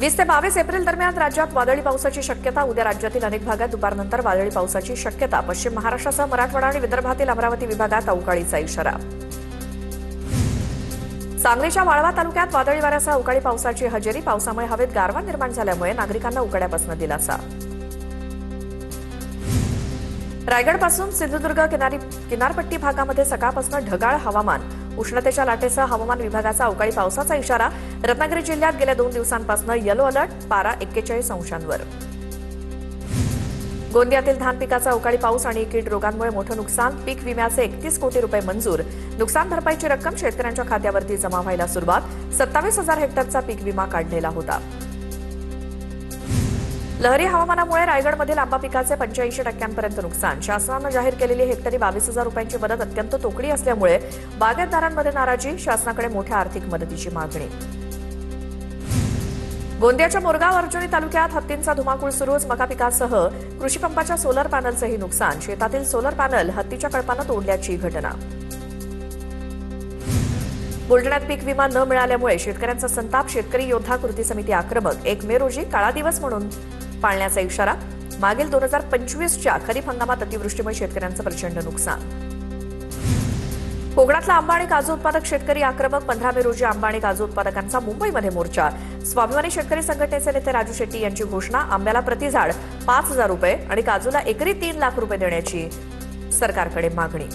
20 ते 22 एप्रिल दरम्यान राज्यात वादळी पावसाची शक्यता. उद्या राज्यातील अनेक भागात दुपारनंतर वादळी पावसाची शक्यता. पश्चिम महाराष्ट्रासह मराठवाडा आणि विदर्भातील अमरावती विभागात अवकाळीचा इशारा. सांगलीच्या वाळवा तालुक्यात वादळी वाऱ्यासह अवकाळी पावसाची हजेरी. पावसामुळे हवेत गारवा निर्माण झाल्यामुळे नागरिकांना उकाड्यापासून दिलासा. रायगडपासून सिंधुदुर्ग किनारपट्टी भागामध्ये सकाळपासून ढगाळ हवामान. उष्णतेच्या लाटेसह हवामान विभागाचा अवकाळी पावसाचा इशारा. रत्नागिरी जिल्ह्यात गेल्या 2 दिवसांपासून येलो अलर्ट. पारा 41 अंशांवर. गोंदियातील धान पिकाचा अवकाळी पाऊस आणि कीड रोगांमुळे मोठं नुकसान. पीक विम्याचे 31 कोटी रुपये मंजूर. नुकसान भरपाईची रक्कम शेतकऱ्यांच्या खात्यावरती जमा व्हायला सुरुवात. 27,000 हेक्टरचा पीक विमा काढलेला होता. लहरी हवामानामुळे रायगडमधील आंबा पिकाचे 85% नुकसान. शासनानं जाहीर केलेली हेक्टरी 22,000 रुपयांची मदत अत्यंत तोकडी असल्यामुळे बागायतदारांमध्ये नाराजी. शासनाकडे मोठ्या आर्थिक मदतीची मागणी. गोंदियाच्या मोरगाव अर्जुनी तालुक्यात हत्तींचा धुमाकूळ सुरूच. मका पिकासह कृषीपंपाच्या सोलर पॅनलचंही नुकसान. शेतातील सोलर पॅनल हत्तीच्या कळपानं तोडल्याची घटना. बुलढाण्यात पीक विमा न मिळाल्यामुळे शेतकऱ्यांचा संताप. शेतकरी योद्धा कृती समिती आक्रमक. 1 मे रोजी काळा दिवस म्हणून पाळण्याचा इशारा. मागील 2025च्या खरीप हंगामात अतिवृष्टीमुळे शेतकऱ्यांचं प्रचंड नुकसान. कोकणातला आंबा आणि काजू उत्पादक शेतकरी आक्रमक. 15 मे रोजी आंबा आणि काजू उत्पादकांचा मुंबईमध्ये मोर्चा. स्वाभिमानी शेतकरी संघटनेचे नेते राजू शेट्टी यांची घोषणा. आंब्याला प्रतिझाड 5,000 रुपये आणि काजूला एकरी 3 लाख रुपये देण्याची सरकारकडे मागणी.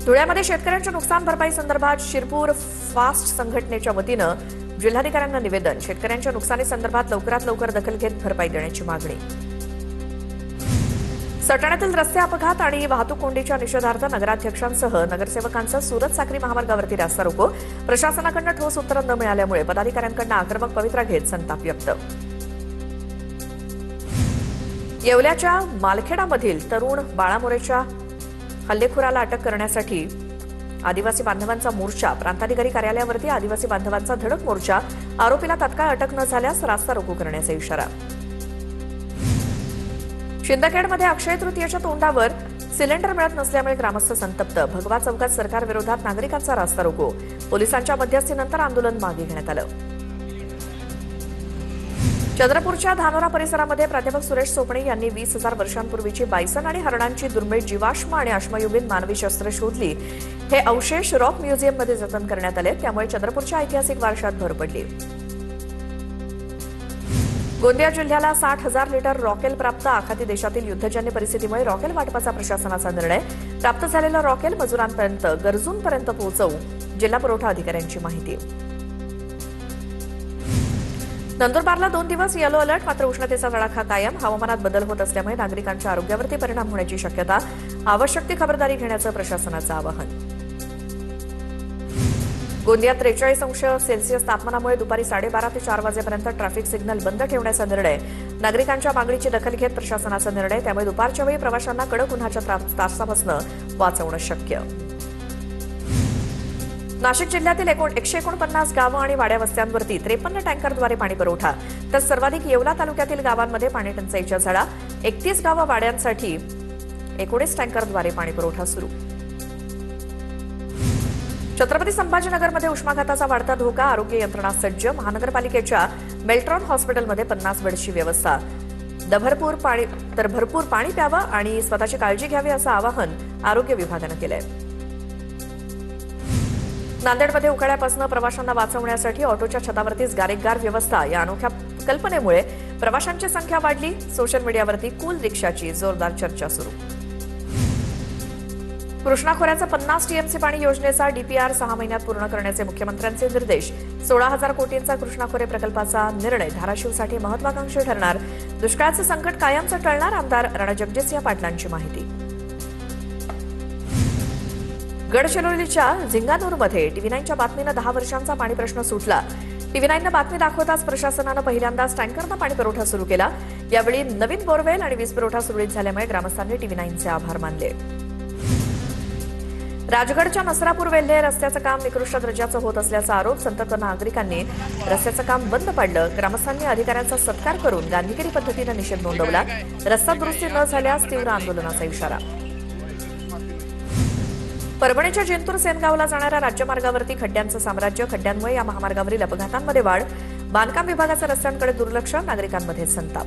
धुळ्यामध्ये शेतकऱ्यांच्या नुकसान भरपाई संदर्भात शिरपूर फास्ट संघटनेच्या वतीनं जिल्हाधिकाऱ्यांना निवेदन. शेतकऱ्यांच्या नुकसानीसंदर्भात लवकरात लवकर दखल घेत भरपाई देण्याची मागणी. सटाण्यातील रस्ते अपघात आणि वाहतूक कोंडीच्या निषेधार्थ नगराध्यक्षांसह नगरसेवकांचं सुरत साक्री महामार्गावरती रास्ता रोको. प्रशासनाकडून ठोस उत्तर न मिळाल्यामुळे पदाधिकाऱ्यांकडून आक्रमक पवित्रा घेत संताप व्यक्त. येवल्याच्या मालखेडामधील तरुण बाळामोरेच्या हल्लेखोराला अटक करण्यासाठी आदिवासी बांधवांचा मोर्चा. प्रांताधिकारी कार्यालयावरती आदिवासी बांधवांचा धडक मोर्चा. आरोपीला तत्काळ अटक न झाल्यास रास्ता रोको करण्याचा इशारा. शिंदखेडमध्ये अक्षय तृतीयेच्या तोंडावर सिलेंडर मिळत नसल्यामुळे ग्रामस्थ संतप्त. भगवा चौकात सरकार विरोधात नागरिकांचा रास्ता रोको. पोलिसांच्या मध्यस्थीनंतर आंदोलन मागे घेण्यात आलं. चंद्रपूरच्या धानोरा परिसरामध्ये प्राध्यापक सुरेश सोपणे यांनी 20,000 वर्षांपूर्वीची बायसन आणि हरणांची दुर्मिळ जीवाश्म आणि अश्मयुगीन मानवी शस्त्रे शोधली. हे अवशेष रॉक म्युझियममध्ये जतन करण्यात आले. त्यामुळे चंद्रपूरच्या ऐतिहासिक वारशात भर पडली. गोंदिया जिल्ह्याला 60,000 लिटर रॉकेल प्राप्त. आखाती देशातील युद्धजन्य परिस्थितीमुळे रॉकेल वाटपाचा प्रशासनाचा निर्णय. प्राप्त झालेलं रॉकेल मजुरांपर्यंत गरजूंपर्यंत पोहोचवू. जिल्हा पुरवठा अधिकाऱ्यांची माहिती. नंदुरबारला 2 दिवस येलो अलर्ट. मात्र उष्णतेचा तडाखा कायम. हवामानात बदल होत असल्यामुळे नागरिकांच्या आरोग्यावरती परिणाम होण्याची शक्यता. आवश्यक ती खबरदारी घेण्याचं प्रशासनाचं आवाहन. गोंदियात 43 अंश सेल्सिअस तापमानामुळे दुपारी 12:30 ते 4 वाजेपर्यंत ट्रॅफिक सिग्नल बंद ठेवण्याचा निर्णय. नागरिकांच्या मागणीची दखल घेत प्रशासनाचा निर्णय. त्यामुळे दुपारच्या वेळी प्रवाशांना कडक उन्हाच्या त्रासापासून वाचवणं शक्य. नाशिक जिल्ह्यातील 149 गावं आणि वाड्या वस्त्यांवरती 53 टँकरद्वारे पाणी पुरवठा. तर सर्वाधिक येवला तालुक्यातील गावांमध्ये पाणी टंचाईच्या झळा. 31 गावं वाड्यांसाठी 19 टँकरद्वारे पाणी पुरवठा सुरू. छत्रपती संभाजीनगरमध्ये उष्माघाताचा वाढता धोका. आरोग्य यंत्रणा सज्ज. महानगरपालिकेच्या मेल्ट्रॉन हॉस्पिटलमध्ये 50 बेड्सची व्यवस्था. भरपूर पाणी प्यावं आणि स्वतःची काळजी घ्यावी असं आवाहन आरोग्य विभागानं केलंय. नांदेडमध्ये उकाड्यापासून प्रवाशांना वाचवण्यासाठी ऑटोच्या छतावरतीच गारेगार व्यवस्था. या अनोख्या कल्पनेमुळे प्रवाशांची संख्या वाढली. सोशल मीडियावरती कूल रिक्षाची जोरदार चर्चा सुरू. कृष्णा खोऱ्याचा 50 टीएमसी पाणी योजनेचा डीपीआर 6 महिन्यात पूर्ण करण्याचे मुख्यमंत्र्यांचे निर्देश. 16,000 कोटींचा कृष्णा खोरे प्रकल्पाचा निर्णय धाराशिवसाठी महत्वाकांक्षी ठरणार. दुष्काळाचं संकट कायमचं टळणार. आमदार रणजगजितसिंह पाटलांची माहिती. गडचिरोलीच्या झिंगानूरमध्ये टीव्ही9च्या बातमीनं 10 वर्षांचा पाणी प्रश्न सुटला. टीव्ही9नं बातमी दाखवताच प्रशासनानं पहिल्यांदाच टँकरनं पाणी पुरवठा सुरू केला. यावेळी नवीन बोरवेल आणि वीज पुरवठा सुरळीत झाल्यामुळे ग्रामस्थांनी टीव्ही9चे आभार मानले. राजगडच्या नसरापूर वेल्हे रस्त्याचं काम निकृष्ट दर्जाचं होत असल्याचा आरोप. संतप्त नागरिकांनी रस्त्याचं काम बंद पाडलं. ग्रामस्थांनी अधिकाऱ्यांचा सत्कार करून गांधीगिरी पद्धतीनं निषेध नोंदवला. रस्ता दुरुस्ती न झाल्यास तीव्र आंदोलनाचा इशारा. परभणीच्या जिंतूर सेनगावला जाणाऱ्या राज्यमार्गावरती खड्ड्यांचं साम्राज्य. खड्ड्यांमुळे या महामार्गावरील अपघातांमध्ये वाढ. बांधकाम विभागाचं रस्त्यांकडे दुर्लक्ष, नागरिकांमध्ये संताप.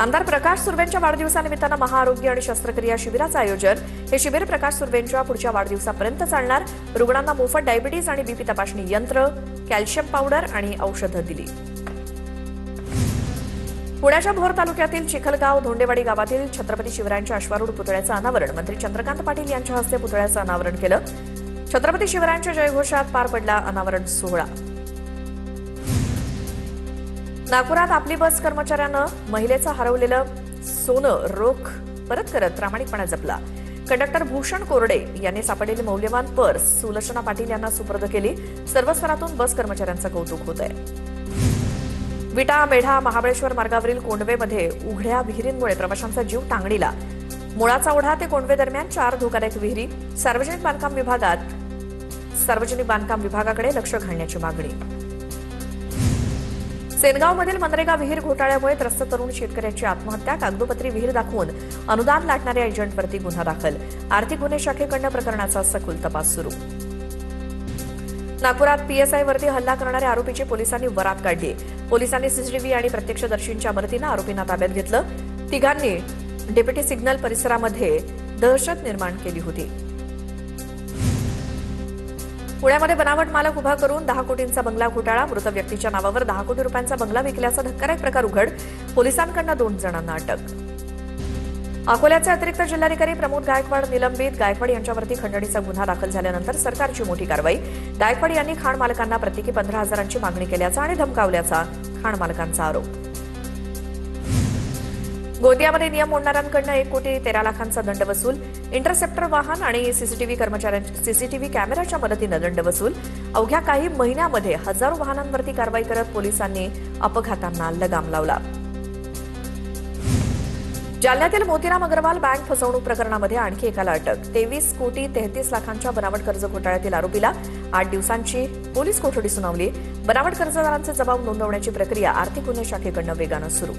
आमदार प्रकाश सुर्वेंच्या वाढदिवसानिमित्तानं महाआरोग्य आणि शस्त्रक्रिया शिबिराचं आयोजन. हे शिबिर प्रकाश सुर्वेंच्या पुढच्या वाढदिवसापर्यंत चालणार. रुग्णांना मोफत डायबिटीज आणि बीपी तपासणी यंत्र, कॅल्शियम पावडर आणि औषधं दिली. पुण्याच्या भोर तालुक्यातील चिखलगाव धोंडेवाडी गावातील छत्रपती शिवरायांच्या अश्वारूढ पुतळ्याचं अनावरण मंत्री चंद्रकांत पाटील यांच्या हस्ते पुतळ्याचं अनावरण केलं. छत्रपती शिवरायांच्या जयघोषात पार पडला अनावरण सोहळा. नागपुरात आपली बस कर्मचाऱ्यानं महिलेचं हरवलेलं सोनं रोख परत करत प्रामाणिकपणा जपला. कंडक्टर भूषण कोरडे यांनी सापडलेली मौल्यवान पर्स सुलक्षणा पाटील यांना सुपूर्द केली. सर्व स्तरातून बस कर्मचाऱ्यांचं कौतुक होत आहे. विटा मेढा महाबळेश्वर मार्गावरील कोंडवेमध्ये उघड्या विहिरींमुळे प्रवाशांचा जीव टांगणीला. मुळाचा ओढा ते कोंडवे दरम्यान 4 धोकादायक विहिरी. सार्वजनिक बांधकाम विभागाकडे लक्ष घालण्याची मागणी. सेनगावमधील मनरेगा विहीर घोटाळ्यामुळे त्रस्त तरुण शेतकऱ्याची आत्महत्या. कागदोपत्री विहीर दाखवून अनुदान लाटणाऱ्या एजंटवरती गुन्हा दाखल. आर्थिक गुन्हे शाखेकडून प्रकरणाचा सखोल तपास सुरू. नागपुरात पीएसआयवरती हल्ला करणाऱ्या आरोपीची पोलिसांनी वरात काढली. पोलिसांनी सीसीटीव्ही आणि प्रत्यक्षदर्शींच्या मदतीनं आरोपींना ताब्यात घेतलं. तिघांनी डेप्युटी सिग्नल परिसरामध्ये दहशत निर्माण केली होती. पुण्यामध्ये बनावट मालक उभा करून 10 कोटींचा बंगला घोटाळा. मृत व्यक्तीच्या नावावर 10 कोटी रुपयांचा बंगला विकल्याचा धक्कादायक प्रकार उघड. पोलिसांकडून 2 जणांना अटक. अकोल्याचे अतिरिक्त जिल्हाधिकारी प्रमोद गायकवाड निलंबित. गायकवाड यांच्यावरती खंडणीचा गुन्हा दाखल झाल्यानंतर सरकारची मोठी कारवाई. गायकवाड यांनी खाण मालकांना प्रत्येकी 15,000ची मागणी केल्याचा आणि धमकावल्याचा खाण मालकांचा आरोप. गोंदियामध्ये नियम मोडणाऱ्यांकडून 1 कोटी 13 लाखांचा दंड वसूल. इंटरसेप्टर वाहन आणि सीसीटीव्ही कॅमेऱ्याच्या मदतीनं दंड वसूल. अवघ्या काही महिन्यामध्ये हजारो वाहनांवरती कारवाई करत पोलिसांनी अपघातांना लगाम लावला. जालन्यातील मोतीराम अग्रवाल बँक फसवणूक प्रकरणामध्ये आणखी एकाला अटक. 23 कोटी 33 लाखांच्या बनावट कर्ज घोटाळ्यातील आरोपीला 8 दिवसांची पोलीस कोठडी सुनावली. बनावट कर्जदारांचे जबाब नोंदवण्याची प्रक्रिया आर्थिक गुन्हे शाखेकडून वेगानं सुरू.